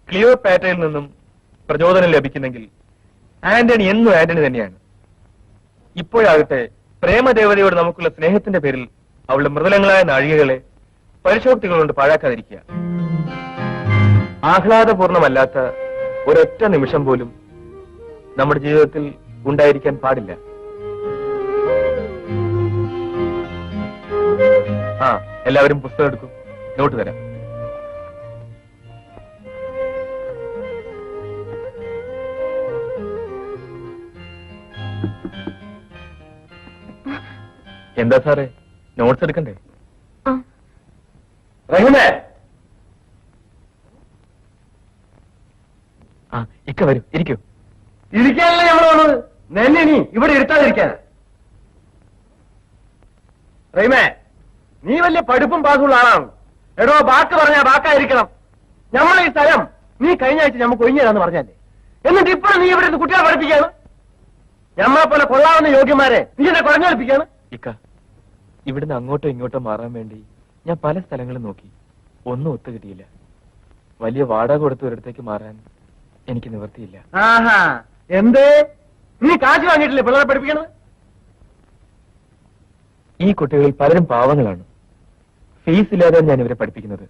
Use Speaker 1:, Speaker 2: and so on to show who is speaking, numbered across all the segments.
Speaker 1: ക്ലിയോപാട്രയിൽ നിന്നും പ്രചോദനം ലഭിക്കുന്നെങ്കിൽ ആന്റണി എന്നും ആന്റണി തന്നെയാണ്. ഇപ്പോഴാകട്ടെ പ്രേമദേവതയോട് നമുക്കുള്ള സ്നേഹത്തിന്റെ പേരിൽ അവളുടെ മൃദുലങ്ങളായ നാഴികകളെ പരിശോക്തികൾ കൊണ്ട് പാഴാക്കാതിരിക്കുക. ആഹ്ലാദപൂർണമല്ലാത്ത ഒരൊറ്റ നിമിഷം പോലും നമ്മുടെ ജീവിതത്തിൽ ഉണ്ടായിരിക്കാൻ പാടില്ല. എല്ലാവരും പുസ്തകം എടുക്കും, നോട്ട് തരാം. എന്താ സാറേ, നോട്ട്സ് എടുക്കണ്ടേ? റഹീമേ, ഇക്ക വരും, ഇരിക്കൂ.
Speaker 2: ഇരിക്കാനല്ലേ നമ്മൾ വന്നത്, നെന്നെ നീ ഇവിടെ ഇരുത്താതിരിക്കാൻ. റഹീമേ, നീ വലിയ പഠിപ്പും പാസുള്ള ആളാണ്. എടോ, ബാക്ക് പറഞ്ഞാ ബാക്കായിരിക്കണം. നമ്മളെ ഈ സ്ഥലം നീ കഴിഞ്ഞ ആഴ്ച നമുക്ക് ഒഴിഞ്ഞതാന്ന് പറഞ്ഞല്ലേ, എന്നിട്ട് ഇപ്പോഴും നീ ഇവിടെ കുട്ടികളെ പഠിപ്പിക്കാണ്. നമ്മളെ പോലെ കൊള്ളാവുന്ന യോഗ്യന്മാരെ നീ എന്നെ കുഴഞ്ഞൊളിപ്പിക്കാണ്.
Speaker 1: ഇക്ക, ഇവിടുന്ന് അങ്ങോട്ടോ ഇങ്ങോട്ടോ മാറാൻ വേണ്ടി ഞാൻ പല സ്ഥലങ്ങളും നോക്കി, ഒന്നും ഒത്തു കിട്ടിയില്ല. വലിയ വാടക കൊടുത്ത് ഒരിടത്തേക്ക് മാറാൻ എനിക്ക് നിവർത്തിയില്ല.
Speaker 2: ആഹാ, എന്തേ നീ കാശ് വാങ്ങിയിട്ടില്ലേ പിള്ളേരെ പഠിപ്പിക്കണത്?
Speaker 1: ഈ കുട്ടികളിൽ പലരും പാവങ്ങളാണ്. ഫീസ് ഇല്ലാതെ ഞാൻ ഇവരെ പഠിപ്പിക്കുന്നത്.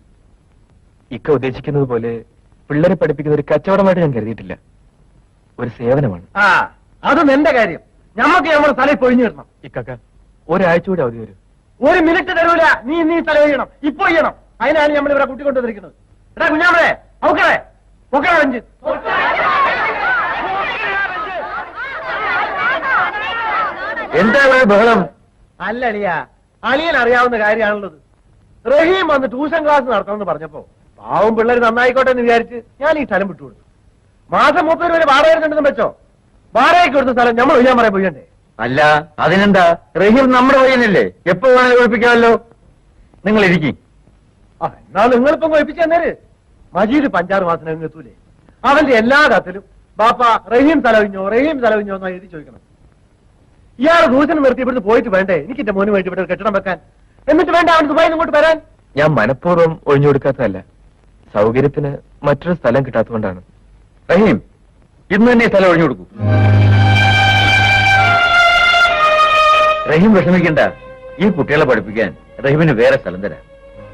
Speaker 1: ഇക്ക ഉദ്ദേശിക്കുന്നത് പോലെ പിള്ളേരെ പഠിപ്പിക്കുന്ന ഒരു കച്ചവടമായിട്ട് ഞാൻ കരുതിയിട്ടില്ല, ഒരു സേവനമാണ്.
Speaker 2: അത് നിന്റെ കാര്യം. ഞമ്മക്ക് നമ്മുടെ സ്ഥലം പൊഴിഞ്ഞു കിട്ടണം.
Speaker 1: ഇക്കക്ക, ഒരാഴ്ച കൂടി അവധി വരും.
Speaker 2: ഒരു മിനിറ്റ് തരൂല. നീ സ്ഥലം ചെയ്യണം, ഇപ്പൊ ചെയ്യണം. അതിനാണ് നമ്മൾ ഇവിടെ കുട്ടിക്കൊണ്ടിരിക്കുന്നത്. എടാ കുഞ്ഞാമേ, ഔക്കറേ പൊക്കറ വെഞ്ച്.
Speaker 1: എന്താ ബഹളം?
Speaker 2: അല്ല അളിയ, അളിയൻ അറിയാവുന്ന കാര്യമാണുള്ളത്. റഹീം വന്ന് ട്യൂഷൻ ക്ലാസ് നടത്തണമെന്ന് പറഞ്ഞപ്പോ പാവം പിള്ളേർ നന്നായിക്കോട്ടെ എന്ന് വിചാരിച്ച് ഞാൻ ഈ സ്ഥലം വിട്ടുകൊടുത്തു. മാസം 30 വരെ വാടക എടുത്തിട്ടുണ്ടെന്ന് വെച്ചോ, വാടകയ്ക്ക് കൊടുത്ത സ്ഥലം നമ്മൾ ഒഴിയാൻ പറയാൻ പോയണ്ടേ?
Speaker 3: അല്ല, അതിനെന്താ, റഹീം നമ്മുടെ പയ്യനല്ലേ, എപ്പോ വേണമെങ്കിലും ഒഴിപ്പിക്കാമല്ലോ. നിങ്ങൾ ഇരിക്കും.
Speaker 2: എന്നാ നിങ്ങളിപ്പം ഒഴിപ്പിച്ചു തന്നേര്. മജീദ് 5-6 മാസത്തിനകം എത്തൂലേ? അവന്റെ എല്ലാ കത്തിലും ബാപ്പ റഹീം തലവിഞ്ഞോ എന്ന് എഴുതി ചോദിക്കണം. ഇയാൾ ദൂഷണം നിർത്തി ഇവിടുന്ന് പോയിട്ട് വേണ്ടേ എനിക്ക് എന്റെ മോന് വേണ്ടി ഇവിടെ ഒരു കെട്ടിടം വെക്കാൻ? എന്നിട്ട് വേണ്ട അവൻ ദുബായിൽ ഇങ്ങോട്ട് വരാൻ?
Speaker 1: ഞാൻ മനഃപൂർവ്വം ഒഴിഞ്ഞു കൊടുക്കാത്തതല്ല, സൗകര്യത്തിന് മറ്റൊരു സ്ഥലം കിട്ടാത്തതുകൊണ്ടാണ്.
Speaker 3: റഹീം, ഇന്ന് തന്നെ ഈ സ്ഥലം ഒഴിഞ്ഞു കൊടുക്കൂ. റഹീം വിഷമിക്കണ്ട, ഈ കുട്ടികളെ പഠിപ്പിക്കാൻ റഹീമിന് വേറെ സ്ഥലം തരാം.